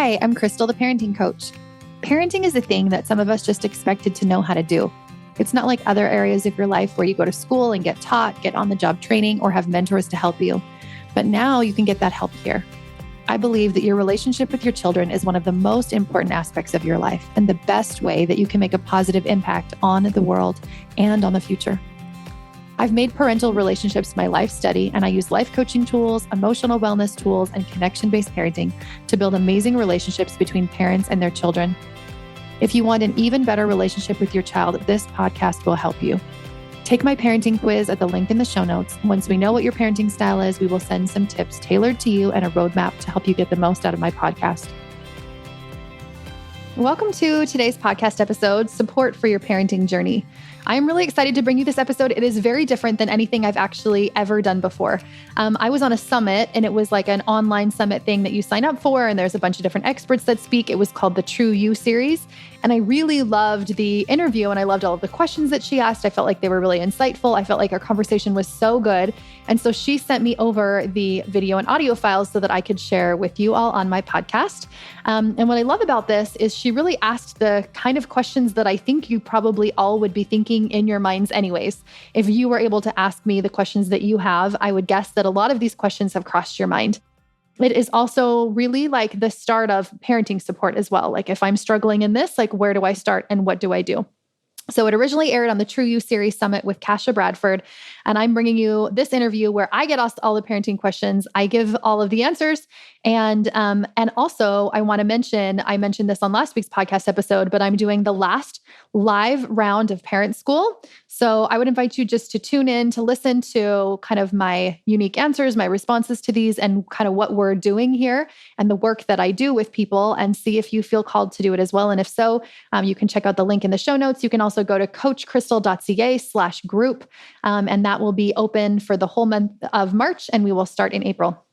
Hi, I'm Crystal, the parenting coach. Parenting is a thing that some of us just expected to know how to do. It's not like other areas of your life where you go to school and get taught, get on-the-job training, or have mentors to help you. But now you can get that help here. I believe that your relationship with your children is one of the most important aspects of your life and the best way that you can make a positive impact on the world and on the future. I've made parental relationships my life study, and I use life coaching tools, emotional wellness tools, and connection-based parenting to build amazing relationships between parents and their children. If you want an even better relationship with your child, this podcast will help you. Take my parenting quiz at the link in the show notes. Once we know what your parenting style is, we will send some tips tailored to you and a roadmap to help you get the most out of my podcast. Welcome to today's podcast episode, Support for Your Parenting Journey. I am really excited to bring you this episode. It is very different than anything I've actually ever done before. I was on a summit, and it was like an online summit thing that you sign up for, and there's a bunch of different experts that speak. It was called the True You series. And I really loved the interview, and I loved all of the questions that she asked. I felt like they were really insightful. I felt like our conversation was so good. And so she sent me over the video and audio files so that I could share with you all on my podcast. And what I love about this is she really asked the kind of questions that I think you probably all would be thinking in your minds anyways. If you were able to ask me the questions that you have, I would guess that a lot of these questions have crossed your mind. It is also really like the start of parenting support as well. Like if I'm struggling in this, like where do I start and what do I do? So it originally aired on the True You series summit with Kasia Bradford. And I'm bringing you this interview where I get asked all the parenting questions. I give all of the answers. And also I want to mention, I mentioned this on last week's podcast episode, but I'm doing the last live round of parent school. So I would invite you just to tune in to listen to kind of my unique answers, my responses to these, and kind of what we're doing here and the work that I do with people, and see if you feel called to do it as well. And if so, you can check out the link in the show notes. You can also go to coachcrystal.ca/group, and that will be open for the whole month of March, and we will start in April.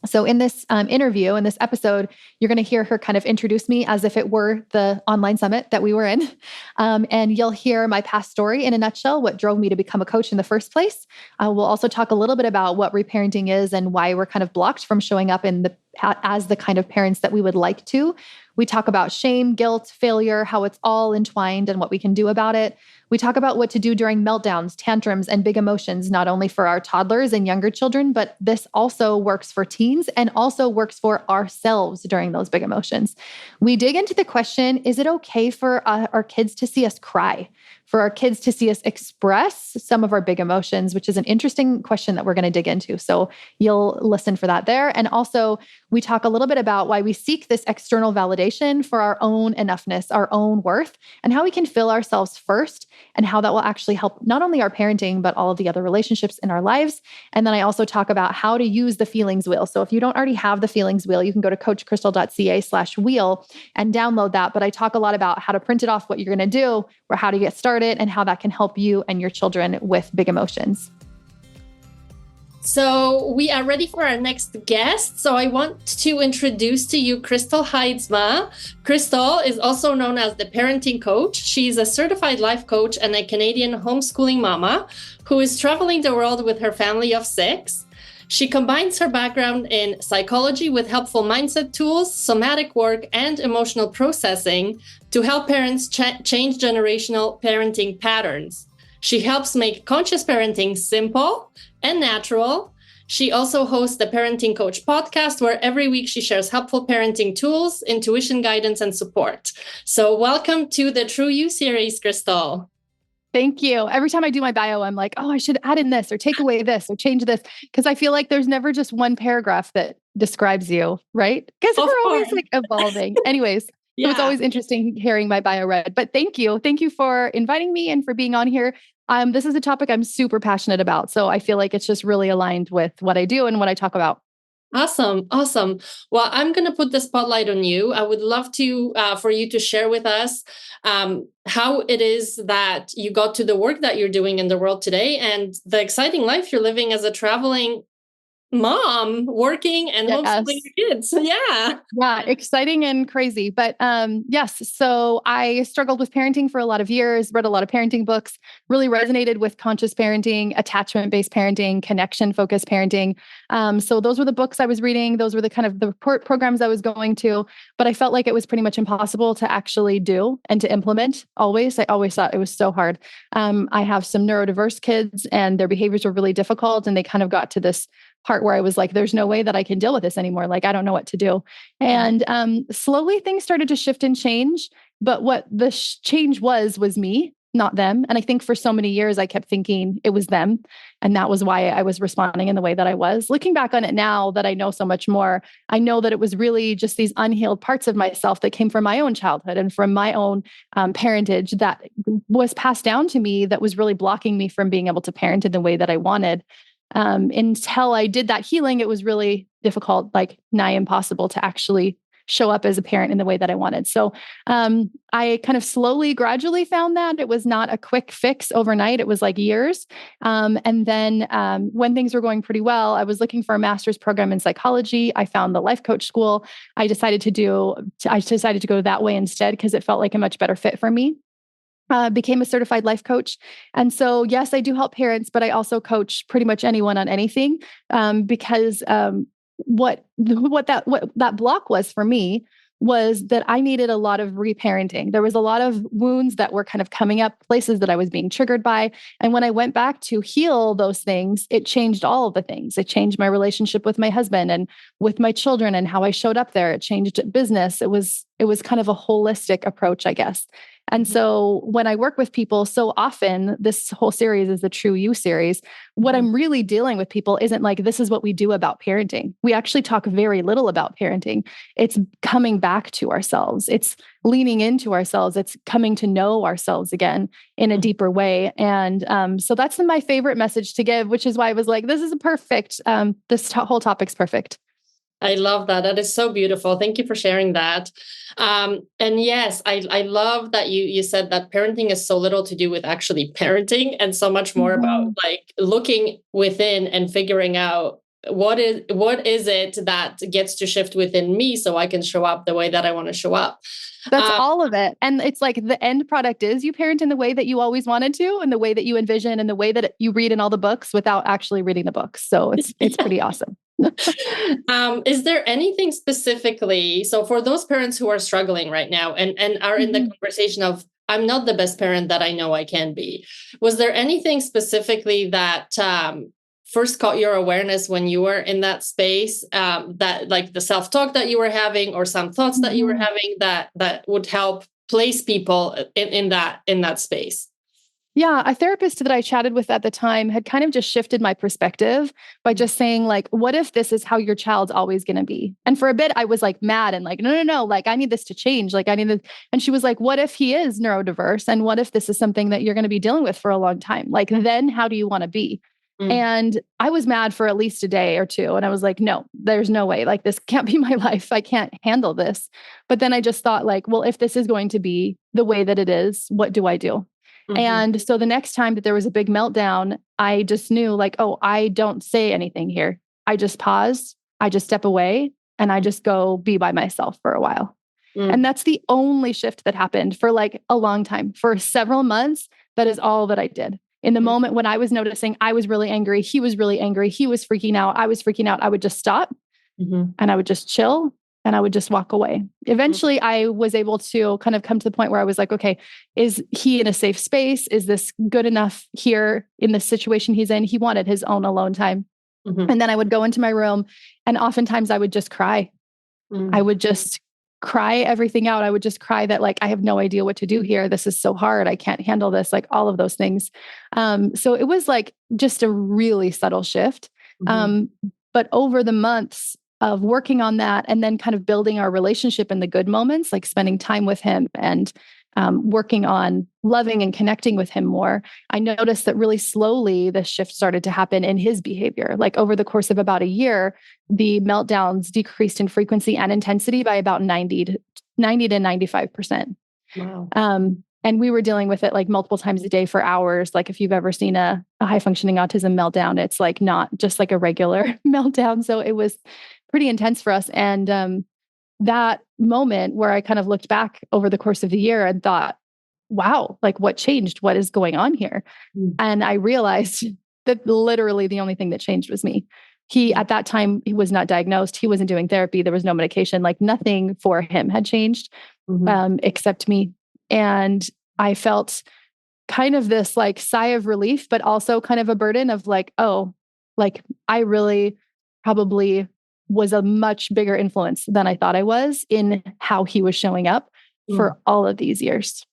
So in this interview, in this episode, you're going to hear her kind of introduce me as if it were the online summit that we were in. And you'll hear my past story in a nutshell, what drove me to become a coach in the first place. We'll also talk a little bit about what reparenting is and why we're kind of blocked from showing up as the kind of parents that we would like to. We talk about shame, guilt, failure, how it's all entwined and what we can do about it. We talk about what to do during meltdowns, tantrums, and big emotions, not only for our toddlers and younger children, but this also works for teens and also works for ourselves during those big emotions. We dig into the question, is it okay for our kids to see us cry? For our kids to see us express some of our big emotions, which is an interesting question that we're going to dig into. So you'll listen for that there. And also we talk a little bit about why we seek this external validation for our own enoughness, our own worth, and how we can fill ourselves first, and how that will actually help not only our parenting, but all of the other relationships in our lives. And then I also talk about how to use the feelings wheel. So if you don't already have the feelings wheel, you can go to coachcrystal.ca/wheel and download that. But I talk a lot about how to print it off, what you're going to do, or how to get started, and how that can help you and your children with big emotions. So we are ready for our next guest. So I want to introduce to you Crystal Heidsma. Crystal is also known as the parenting coach. She's a certified life coach and a Canadian homeschooling mama who is traveling the world with her family of 6. She combines her background in psychology with helpful mindset tools, somatic work, and emotional processing to help parents change generational parenting patterns. She helps make conscious parenting simple and natural. She also hosts the Parenting Coach podcast, where every week she shares helpful parenting tools, intuition guidance, and support. So welcome to the True You series, Crystal. Thank you. Every time I do my bio, I'm like, oh, I should add in this or take away this or change this. Because I feel like there's never just one paragraph that describes you, right? Because we're always like evolving. Anyways, yeah. So it's always interesting hearing my bio read. But thank you. Thank you for inviting me and for being on here. This is a topic I'm super passionate about. So I feel like it's just really aligned with what I do and what I talk about. Awesome. Well, I'm going to put the spotlight on you. I would love to for you to share with us how it is that you got to the work that you're doing in the world today and the exciting life you're living as a traveling mom working and homeschooling your kids. Yeah. Yeah, exciting and crazy. But yes, so I struggled with parenting for a lot of years, read a lot of parenting books, really resonated with conscious parenting, attachment-based parenting, connection-focused parenting. So those were the books I was reading. Those were the kind of the programs I was going to, but I felt like it was pretty much impossible to actually do and to implement always. I always thought it was so hard. I have some neurodiverse kids and their behaviors were really difficult, and they kind of got to this part where I was like, there's no way that I can deal with this anymore. Like, I don't know what to do. And slowly things started to shift and change. But what the change was me, not them. And I think for so many years, I kept thinking it was them. And that was why I was responding in the way that I was. Looking back on it now that I know so much more, I know that it was really just these unhealed parts of myself that came from my own childhood and from my own parentage that was passed down to me that was really blocking me from being able to parent in the way that I wanted. Until I did that healing, it was really difficult, like nigh impossible to actually show up as a parent in the way that I wanted. So I kind of slowly, gradually found that it was not a quick fix overnight. It was like years. And then when things were going pretty well, I was looking for a master's program in psychology. I found the life coach school. I decided to go that way instead because it felt like a much better fit for me. Became a certified life coach. And so, yes, I do help parents, but I also coach pretty much anyone on anything because what that block was for me was that I needed a lot of reparenting. There was a lot of wounds that were kind of coming up, places that I was being triggered by. And when I went back to heal those things, it changed all of the things. It changed my relationship with my husband and with my children and how I showed up there. It changed business. It was kind of a holistic approach, I guess. And so when I work with people, so often this whole series is the True You series. What I'm really dealing with people isn't like, this is what we do about parenting. We actually talk very little about parenting. It's coming back to ourselves. It's leaning into ourselves. It's coming to know ourselves again in a deeper way. And so that's my favorite message to give, which is why I was like, this is a perfect, whole topic's perfect. I love that. That is so beautiful. Thank you for sharing that. And yes, I love that you said that parenting is so little to do with actually parenting and so much more about like looking within and figuring out what is it that gets to shift within me so I can show up the way that I want to show up. That's all of it. And it's like the end product is you parent in the way that you always wanted to, and the way that you envision, and the way that you read in all the books without actually reading the books. So it's pretty awesome. Is there anything specifically, so for those parents who are struggling right now and are in the conversation of, I'm not the best parent that I know I can be, was there anything specifically that first caught your awareness when you were in that space, that like the self-talk that you were having or some thoughts that you were having that would help place people in that space? Yeah, a therapist that I chatted with at the time had kind of just shifted my perspective by just saying like, what if this is how your child's always going to be? And for a bit, I was like mad and like, no, like I need this to change. Like I need this. And she was like, what if he is neurodiverse? And what if this is something that you're going to be dealing with for a long time? Like, then how do you want to be? And I was mad for at least a day or two. And I was like, no, there's no way. Like, this can't be my life. I can't handle this. But then I just thought like, well, if this is going to be the way that it is, what do I do? And so the next time that there was a big meltdown, I just knew like, oh, I don't say anything here. I just pause, I just step away, and I just go be by myself for a while. And that's the only shift that happened for like a long time. For several months, that is all that I did. In the moment when I was noticing I was really angry, he was really angry, he was freaking out, I was freaking out, I would just stop and I would just chill. And I would just walk away. Eventually, I was able to kind of come to the point where I was like, okay, is he in a safe space? Is this good enough here in the situation he's in? He wanted his own alone time. And then I would go into my room and oftentimes I would just cry. I would just cry everything out. I would just cry that like, I have no idea what to do here. This is so hard. I can't handle this, like all of those things. So it was like just a really subtle shift. But over the months of working on that and then kind of building our relationship in the good moments, like spending time with him and working on loving and connecting with him more, I noticed that really slowly the shift started to happen in his behavior. Like over the course of about a year, the meltdowns decreased in frequency and intensity by about 90 to 95%. Wow. And we were dealing with it like multiple times a day for hours. Like if you've ever seen a high functioning autism meltdown, it's like not just like a regular meltdown. So it was pretty intense for us. And that moment where I kind of looked back over the course of the year and thought, wow, like what changed? What is going on here? And I realized that literally the only thing that changed was me. He, at that time, he was not diagnosed. He wasn't doing therapy. There was no medication. Like nothing for him had changed, except me. And I felt kind of this like sigh of relief, but also kind of a burden of like, oh, like I really probably was a much bigger influence than I thought I was in how he was showing up for all of these years.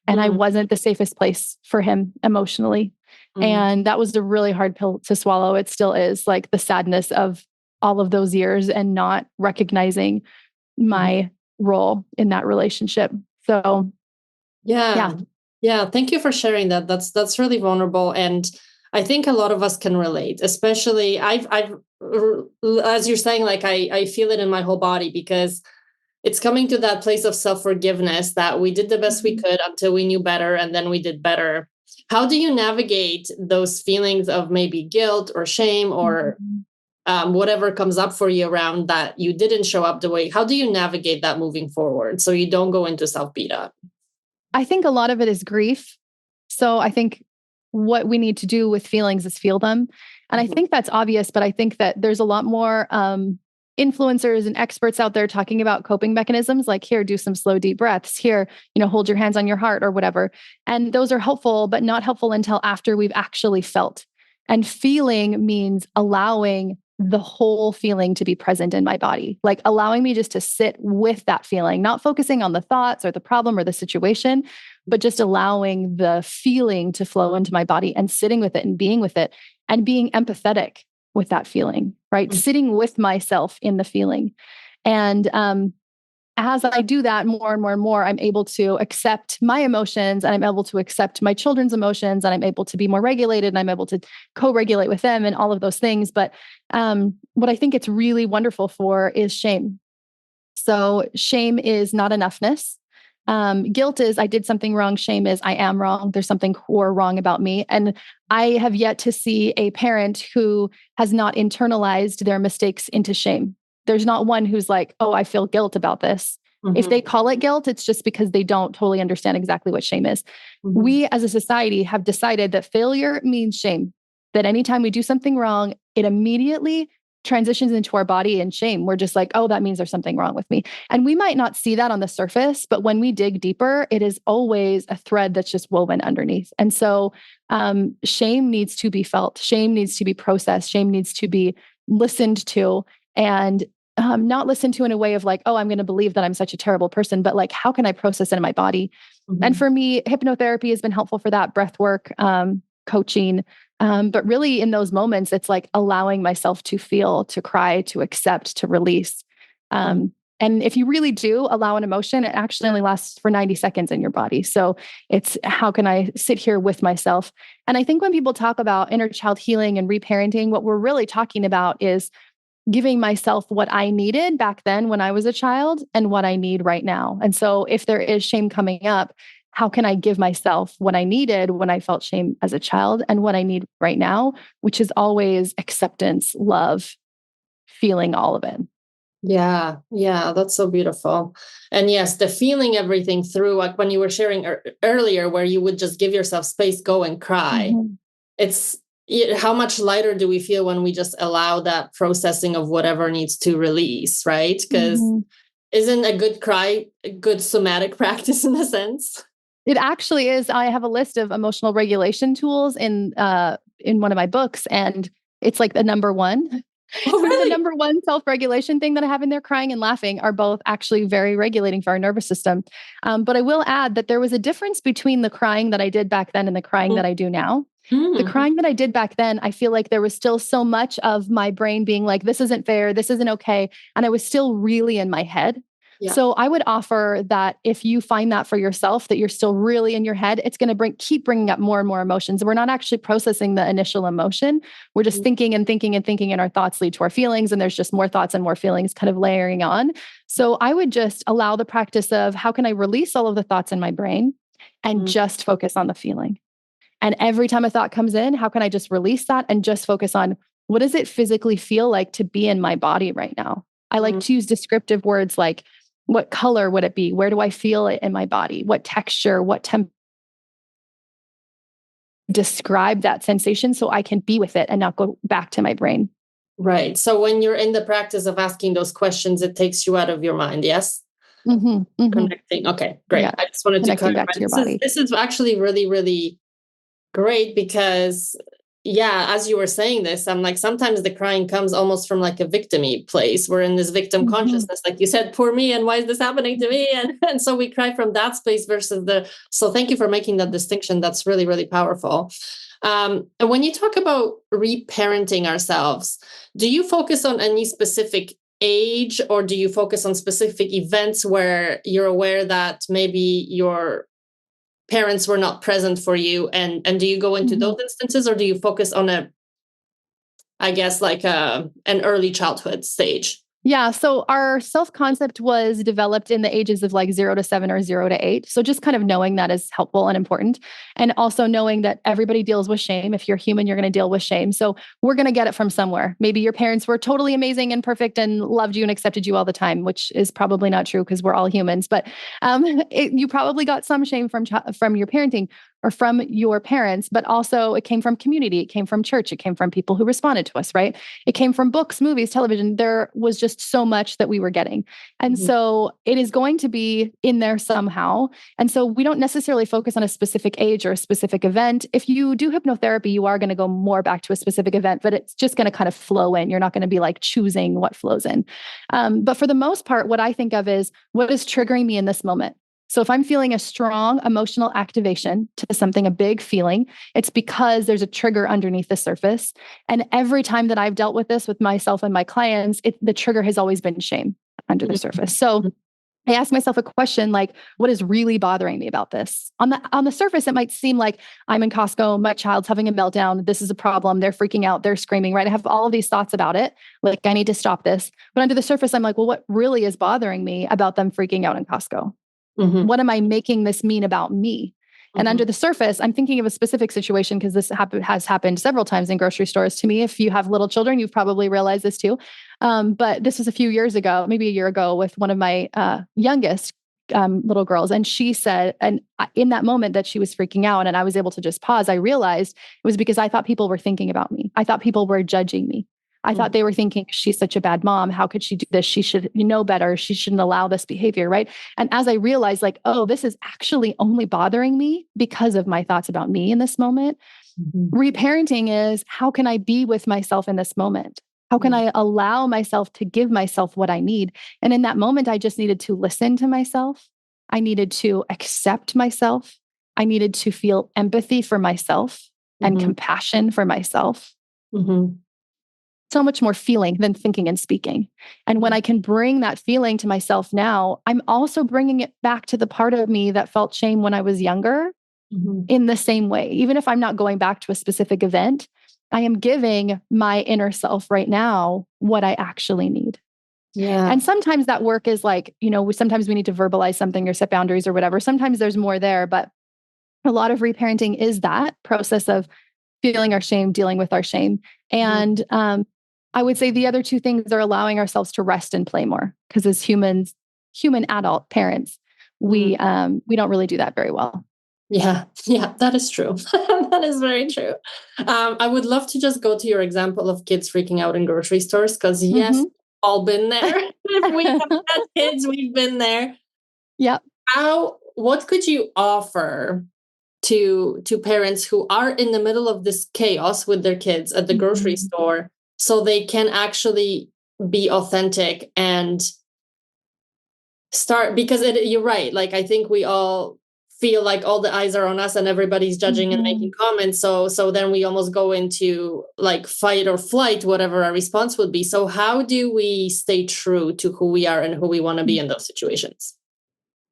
And I wasn't the safest place for him emotionally. And that was a really hard pill to swallow. It still is, like the sadness of all of those years and not recognizing my role in that relationship. So yeah. Thank you for sharing that. That's really vulnerable. And I think a lot of us can relate, especially I've as you're saying, like I feel it in my whole body, because it's coming to that place of self-forgiveness that we did the best we could until we knew better, and then we did better. How do you navigate those feelings of maybe guilt or shame or whatever comes up for you around that you didn't show up the way? How do you navigate that moving forward so you don't go into self-beat up? I think a lot of it is grief. So I think what we need to do with feelings is feel them. And I think that's obvious, but I think that there's a lot more influencers and experts out there talking about coping mechanisms, like here, do some slow, deep breaths here, hold your hands on your heart or whatever. And those are helpful, but not helpful until after we've actually felt. And feeling means allowing the whole feeling to be present in my body, like allowing me just to sit with that feeling, not focusing on the thoughts or the problem or the situation, but just allowing the feeling to flow into my body and sitting with it and being empathetic with that feeling, right? Sitting with myself in the feeling. And as I do that more and more and more, I'm able to accept my emotions, and I'm able to accept my children's emotions, and I'm able to be more regulated, and I'm able to co-regulate with them and all of those things. But what I think it's really wonderful for is shame. So shame is not enoughness. Guilt is I did something wrong. Shame is I am wrong. There's something core wrong about me. And I have yet to see a parent who has not internalized their mistakes into shame. There's not one who's like, oh, I feel guilt about this. If they call it guilt, it's just because they don't totally understand exactly what shame is. We as a society have decided that failure means shame, that anytime we do something wrong, it immediately transitions into our body in shame. We're just like, oh, that means there's something wrong with me. And we might not see that on the surface, but when we dig deeper, it is always a thread that's just woven underneath. And so shame needs to be felt. Shame needs to be processed. Shame needs to be listened to, and not listened to in a way of like, oh, I'm going to believe that I'm such a terrible person, but like, how can I process it in my body? And for me, hypnotherapy has been helpful for that, breath work, coaching. But really in those moments, it's like allowing myself to feel, to cry, to accept, to release. And if you really do allow an emotion, it actually only lasts for 90 seconds in your body. So it's how can I sit here with myself? And I think when people talk about inner child healing and reparenting, what we're really talking about is giving myself what I needed back then when I was a child and what I need right now. And so if there is shame coming up, how can I give myself what I needed when I felt shame as a child and what I need right now, which is always acceptance, love, feeling all of it. Yeah, that's so beautiful. And yes, the feeling everything through, like when you were sharing earlier, where you would just give yourself space, go and cry. It's how much lighter do we feel when we just allow that processing of whatever needs to release, right? Because isn't a good cry a good somatic practice in a sense? It actually is. I have a list of emotional regulation tools in one of my books, and it's like the number one. Oh, really? The number one self-regulation thing that I have in there, crying and laughing, are both actually very regulating for our nervous system. But I will add that there was a difference between the crying that I did back then and the crying that I do now. The crying that I did back then, I feel like there was still so much of my brain being like, this isn't fair, this isn't okay. And I was still really in my head. Yeah. So I would offer that if you find that for yourself, that you're still really in your head, it's going to keep bringing up more and more emotions. We're not actually processing the initial emotion. We're just thinking and thinking and thinking, and our thoughts lead to our feelings. And there's just more thoughts and more feelings kind of layering on. So I would just allow the practice of how can I release all of the thoughts in my brain? and just focus on the feeling. And every time a thought comes in, how can I just release that and just focus on what does it physically feel like to be in my body right now? I like to use descriptive words like, what color would it be? Where do I feel it in my body? What texture, what temperature? Describe that sensation so I can be with it and not go back to my brain. Right. So when you're in the practice of asking those questions, it takes you out of your mind. Yes. Connecting. Okay, great. Yeah. I just wanted to clarify. Back to your body. This is actually really, really great because, yeah, as you were saying this, I'm like, sometimes the crying comes almost from like a victim-y place. We're in this victim consciousness, like you said, poor me, and why is this happening to me? And so we cry from that space versus so thank you for making that distinction. That's really, really powerful. And when you talk about reparenting ourselves, do you focus on any specific age, or do you focus on specific events where you're aware that maybe your parents were not present for you, and do you go into those instances, or do you focus on an early childhood stage? Yeah. So our self-concept was developed in the ages of like 0 to 7 or 0 to 8. So just kind of knowing that is helpful and important. And also knowing that everybody deals with shame. If you're human, you're going to deal with shame. So we're going to get it from somewhere. Maybe your parents were totally amazing and perfect and loved you and accepted you all the time, which is probably not true because we're all humans. But you probably got some shame from your parenting or from your parents, but also it came from community. It came from church. It came from people who responded to us, right? It came from books, movies, television. There was just so much that we were getting. And so it is going to be in there somehow. And so we don't necessarily focus on a specific age or a specific event. If you do hypnotherapy, you are going to go more back to a specific event, but it's just going to kind of flow in. You're not going to be like choosing what flows in. But for the most part, what I think of is what is triggering me in this moment. So if I'm feeling a strong emotional activation to something, a big feeling, it's because there's a trigger underneath the surface. And every time that I've dealt with this with myself and my clients, the trigger has always been shame under the surface. So I ask myself a question like, what is really bothering me about this? On the surface, it might seem like I'm in Costco, my child's having a meltdown. This is a problem. They're freaking out. They're screaming, right? I have all of these thoughts about it. Like, I need to stop this. But under the surface, I'm like, well, what really is bothering me about them freaking out in Costco? What am I making this mean about me? And under the surface, I'm thinking of a specific situation because this has happened several times in grocery stores to me. If you have little children, you've probably realized this too. But this was a few years ago, maybe a year ago, with one of my youngest little girls. And she said, and in that moment that she was freaking out and I was able to just pause, I realized it was because I thought people were thinking about me. I thought people were judging me. I thought they were thinking, she's such a bad mom. How could she do this? She should know better. She shouldn't allow this behavior, right? And as I realized, like, oh, this is actually only bothering me because of my thoughts about me in this moment. Reparenting is, how can I be with myself in this moment? How can I allow myself to give myself what I need? And in that moment, I just needed to listen to myself. I needed to accept myself. I needed to feel empathy for myself and compassion for myself. So much more feeling than thinking and speaking. And when I can bring that feeling to myself now, I'm also bringing it back to the part of me that felt shame when I was younger in the same way. Even if I'm not going back to a specific event, I am giving my inner self right now what I actually need. Yeah. And sometimes that work is like, sometimes we need to verbalize something or set boundaries or whatever. Sometimes there's more there, but a lot of reparenting is that process of feeling our shame, dealing with our shame. And I would say the other two things are allowing ourselves to rest and play more. Because as human adult parents, we don't really do that very well. Yeah, that is true. That is very true. I would love to just go to your example of kids freaking out in grocery stores, because yes, we've all been there. If we have had kids, we've been there. Yep. What could you offer to parents who are in the middle of this chaos with their kids at the grocery store, so they can actually be authentic and start? Because you're right. Like, I think we all feel like all the eyes are on us and everybody's judging and making comments. So then we almost go into like fight or flight, whatever our response would be. So how do we stay true to who we are and who we want to be in those situations?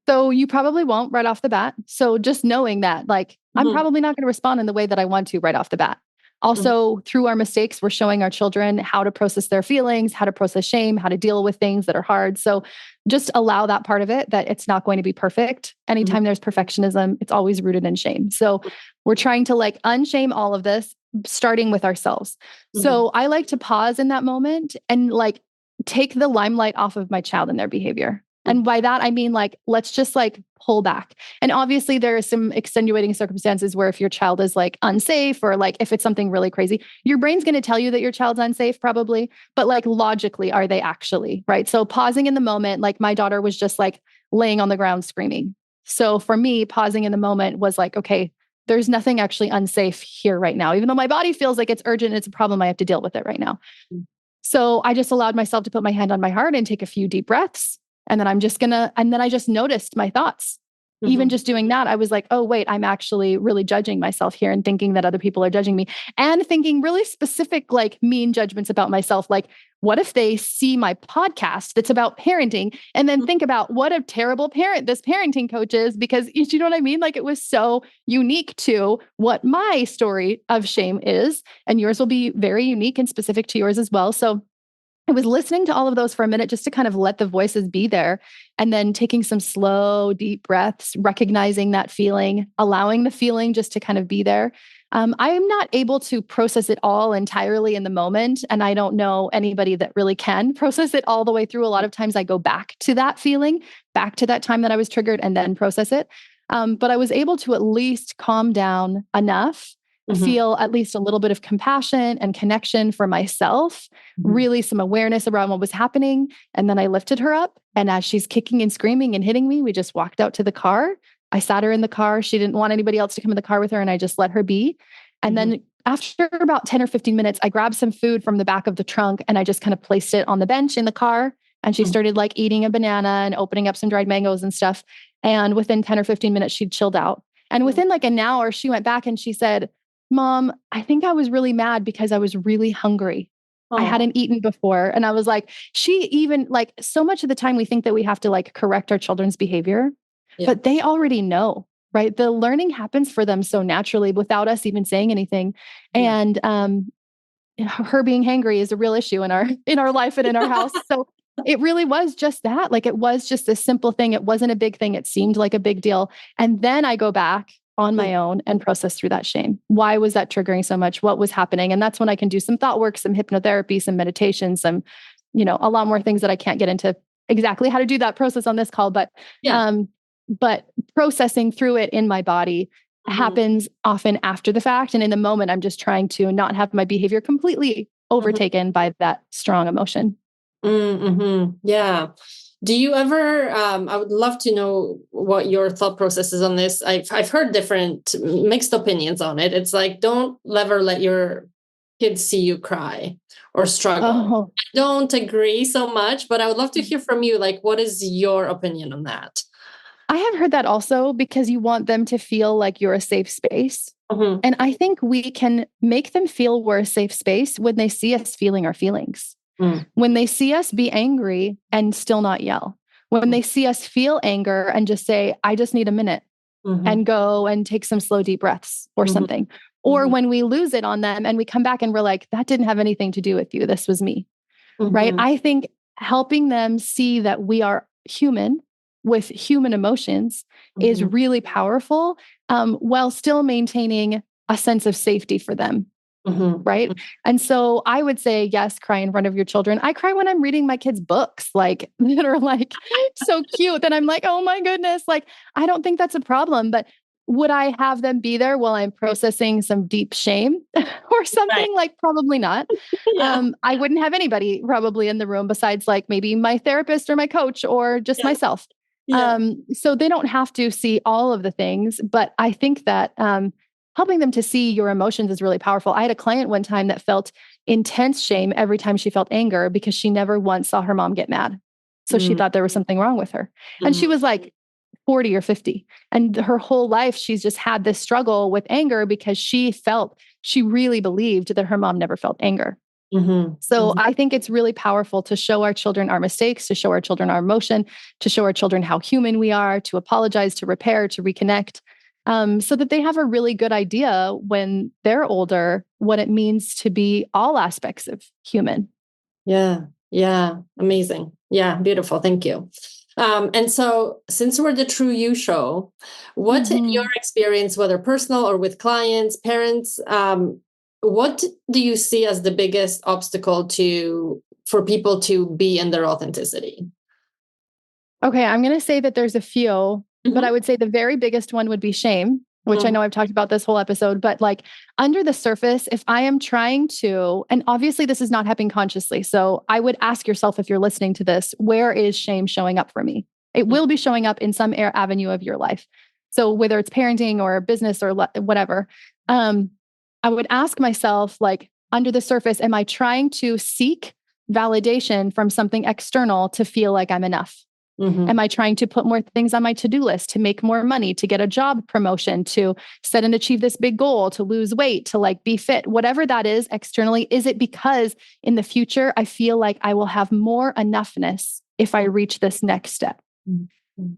So you probably won't right off the bat. So just knowing that, like, I'm probably not going to respond in the way that I want to right off the bat. Also, through our mistakes, we're showing our children how to process their feelings, how to process shame, how to deal with things that are hard. So just allow that part of it, that it's not going to be perfect. Anytime there's perfectionism, it's always rooted in shame. So we're trying to like unshame all of this, starting with ourselves. So I like to pause in that moment and like take the limelight off of my child and their behavior. And by that, I mean, like, let's just like pull back. And obviously there are some extenuating circumstances where if your child is like unsafe, or like if it's something really crazy, your brain's going to tell you that your child's unsafe probably, but like logically, are they actually, right? So pausing in the moment, like my daughter was just like laying on the ground screaming. So for me, pausing in the moment was like, okay, there's nothing actually unsafe here right now. Even though my body feels like it's urgent, it's a problem, I have to deal with it right now. So I just allowed myself to put my hand on my heart and take a few deep breaths. And then I just noticed my thoughts. Even just doing that, I was like, oh, wait, I'm actually really judging myself here and thinking that other people are judging me, and thinking really specific, like mean judgments about myself. Like, what if they see my podcast that's about parenting and then think about what a terrible parent this parenting coach is, because you know what I mean? Like, it was so unique to what my story of shame is, and yours will be very unique and specific to yours as well. So I was listening to all of those for a minute just to kind of let the voices be there, and then taking some slow, deep breaths, recognizing that feeling, allowing the feeling just to kind of be there. I am not able to process it all entirely in the moment. And I don't know anybody that really can process it all the way through. A lot of times I go back to that feeling, back to that time that I was triggered, and then process it. But I was able to at least calm down enough, feel at least a little bit of compassion and connection for myself, really some awareness around what was happening. And then I lifted her up. And as she's kicking and screaming and hitting me, we just walked out to the car. I sat her in the car. She didn't want anybody else to come in the car with her, and I just let her be. And then after about 10 or 15 minutes, I grabbed some food from the back of the trunk and I just kind of placed it on the bench in the car. And she started like eating a banana and opening up some dried mangoes and stuff. And within 10 or 15 minutes, she'd chilled out. And within like an hour, she went back and she said, Mom, I think I was really mad because I was really hungry. I hadn't eaten before. And I was like, she even like, so much of the time we think that we have to like correct our children's behavior, but they already know, right? The learning happens for them so naturally without us even saying anything. And her being hangry is a real issue in our life and in our house. So it really was just that. Like, it was just a simple thing. It wasn't a big thing. It seemed like a big deal. And then I go back on my own and process through that shame. Why was that triggering so much? What was happening? And that's when I can do some thought work, some hypnotherapy, some meditation, some, a lot more things that I can't get into exactly how to do that process on this call. But processing through it in my body happens often after the fact. And in the moment, I'm just trying to not have my behavior completely overtaken by that strong emotion. Yeah. Do you ever, I would love to know what your thought process is on this. I've heard different mixed opinions on it. It's like, don't ever let your kids see you cry or struggle. I don't agree so much, but I would love to hear from you. Like, what is your opinion on that? I have heard that also, because you want them to feel like you're a safe space. And I think we can make them feel we're a safe space when they see us feeling our feelings. When they see us be angry and still not yell, when they see us feel anger and just say, I just need a minute, and go and take some slow, deep breaths or something. Or when we lose it on them and we come back and we're like, that didn't have anything to do with you. This was me. Right. I think helping them see that we are human with human emotions is really powerful, while still maintaining a sense of safety for them. Right. And so I would say, yes, cry in front of your children. I cry when I'm reading my kids' books, like that are like so cute that I'm like, oh my goodness, like, I don't think that's a problem. But would I have them be there while I'm processing some deep shame or something? Right. Like, probably not. I wouldn't have anybody probably in the room besides like maybe my therapist or my coach or just myself. So they don't have to see all of the things, but I think that, helping them to see your emotions is really powerful. I had a client one time that felt intense shame every time she felt anger because she never once saw her mom get mad. So she thought there was something wrong with her. And she was like 40 or 50. And her whole life, she's just had this struggle with anger because she really believed that her mom never felt anger. So I think it's really powerful to show our children our mistakes, to show our children our emotion, to show our children how human we are, to apologize, to repair, to reconnect. so that they have a really good idea when they're older what it means to be all aspects of human. Yeah. Yeah. Amazing. Yeah. Beautiful. Thank you. And so since we're the True You show, what in your experience, whether personal or with clients, parents, what do you see as the biggest obstacle for people to be in their authenticity? Okay, I'm going to say that there's a few, but I would say the very biggest one would be shame, which I know I've talked about this whole episode, but like under the surface, if I am trying to, and obviously this is not happening consciously. So I would ask yourself, if you're listening to this, where is shame showing up for me? It will be showing up in some avenue of your life. So whether it's parenting or business or whatever, I would ask myself, like under the surface, am I trying to seek validation from something external to feel like I'm enough? Am I trying to put more things on my to-do list, to make more money, to get a job promotion, to set and achieve this big goal, to lose weight, to like be fit, whatever that is externally? Is it because in the future, I feel like I will have more enoughness if I reach this next step?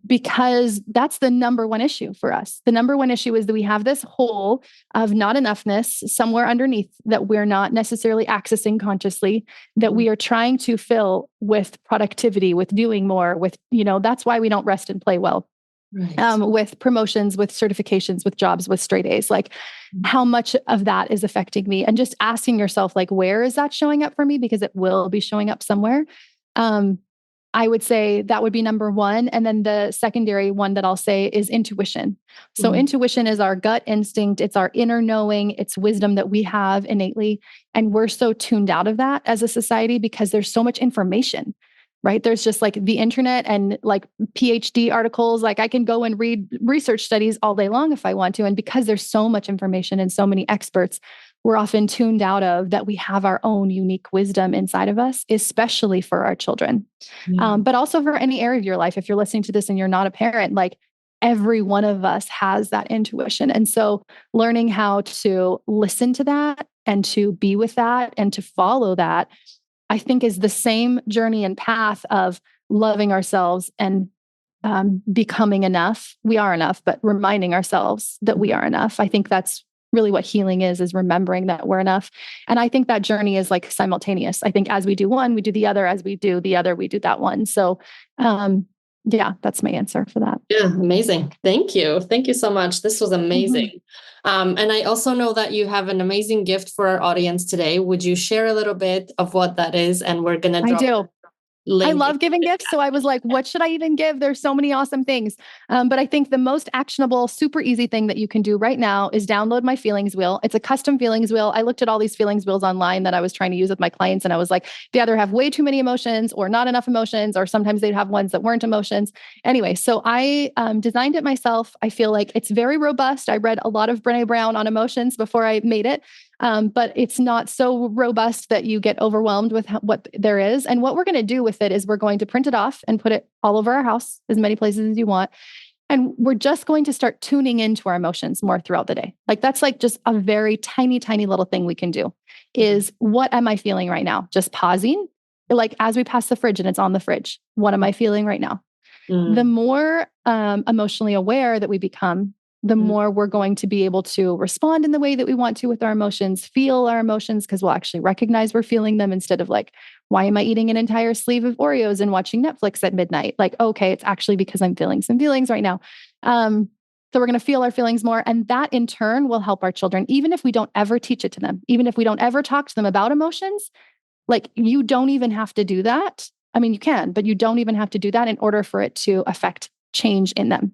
Because that's the number one issue for us. The number one issue is that we have this hole of not enoughness somewhere underneath that we're not necessarily accessing consciously, that we are trying to fill with productivity, with doing more, with, that's why we don't rest and play well. Right. With promotions, with certifications, with jobs, with straight A's, like how much of that is affecting me, and just asking yourself, like, where is that showing up for me? Because it will be showing up somewhere. I would say that would be number one. And then the secondary one that I'll say is intuition. So intuition is our gut instinct. It's our inner knowing. It's wisdom that we have innately. And we're so tuned out of that as a society because there's so much information, right? There's just like the internet and like PhD articles. Like I can go and read research studies all day long if I want to. And because there's so much information and so many experts, we're often tuned out of that we have our own unique wisdom inside of us, especially for our children. But also for any area of your life. If you're listening to this and you're not a parent, like every one of us has that intuition. And so learning how to listen to that and to be with that and to follow that, I think is the same journey and path of loving ourselves and becoming enough. We are enough, but reminding ourselves that we are enough. I think that's really what healing is remembering that we're enough. And I think that journey is like simultaneous. I think as we do one, we do the other. As we do the other, we do that one. So, yeah, that's my answer for that. Yeah, amazing. Thank you. Thank you so much. This was amazing. And I also know that you have an amazing gift for our audience today. Would you share a little bit of what that is? And we're going to drop I love giving gifts. So I was like, what should I even give? There's so many awesome things. But I think the most actionable, super easy thing that you can do right now is download my feelings wheel. It's a custom feelings wheel. I looked at all these feelings wheels online that I was trying to use with my clients. And I was like, they either have way too many emotions or not enough emotions, or sometimes they'd have ones that weren't emotions. Anyway, so I designed it myself. I feel like it's very robust. I read a lot of Brené Brown on emotions before I made it. But it's not so robust that you get overwhelmed with what there is. And what we're going to do with it is we're going to print it off and put it all over our house, as many places as you want. And we're just going to start tuning into our emotions more throughout the day. Like that's like just a very tiny, tiny little thing we can do is, what am I feeling right now? Just pausing, like as we pass the fridge and it's on the fridge. What am I feeling right now? The more emotionally aware that we become, the more we're going to be able to respond in the way that we want to with our emotions, feel our emotions, because we'll actually recognize we're feeling them instead of like, why am I eating an entire sleeve of Oreos and watching Netflix at midnight? Like, okay, it's actually because I'm feeling some feelings right now. So we're going to feel our feelings more. And that in turn will help our children, even if we don't ever teach it to them, even if we don't ever talk to them about emotions. Like you don't even have to do that. I mean, you can, but you don't even have to do that in order for it to affect change in them.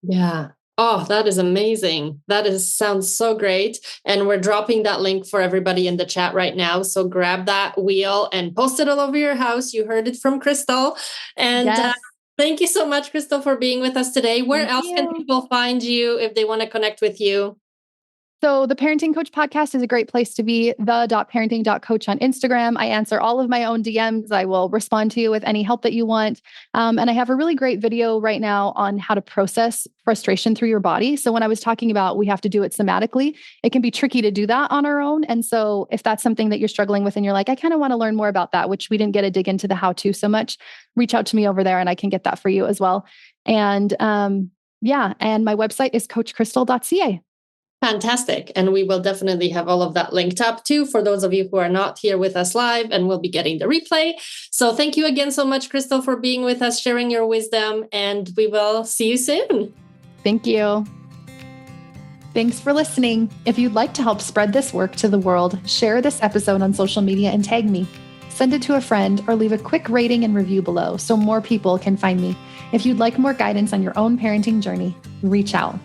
Yeah. Oh, that is amazing. Sounds so great. And we're dropping that link for everybody in the chat right now. So grab that wheel and post it all over your house. You heard it from Crystal. And yes. Thank you so much, Crystal, for being with us today. Where else can people find you if they want to connect with you? So the Parenting Coach podcast is a great place to be, the.parenting.coach on Instagram. I answer all of my own DMs. I will respond to you with any help that you want. And I have a really great video right now on how to process frustration through your body. So when I was talking about we have to do it somatically, it can be tricky to do that on our own. And so if that's something that you're struggling with and you're like, I kind of want to learn more about that, which we didn't get to dig into the how-to so much, reach out to me over there and I can get that for you as well. And Yeah. And my website is coachcrystal.ca. Fantastic. And we will definitely have all of that linked up too for those of you who are not here with us live and will be getting the replay. So thank you again so much, Crystal, for being with us, sharing your wisdom, and we will see you soon. Thank you. Thanks for listening. If you'd like to help spread this work to the world, share this episode on social media and tag me. Send it to a friend or leave a quick rating and review below so more people can find me. If you'd like more guidance on your own parenting journey, reach out.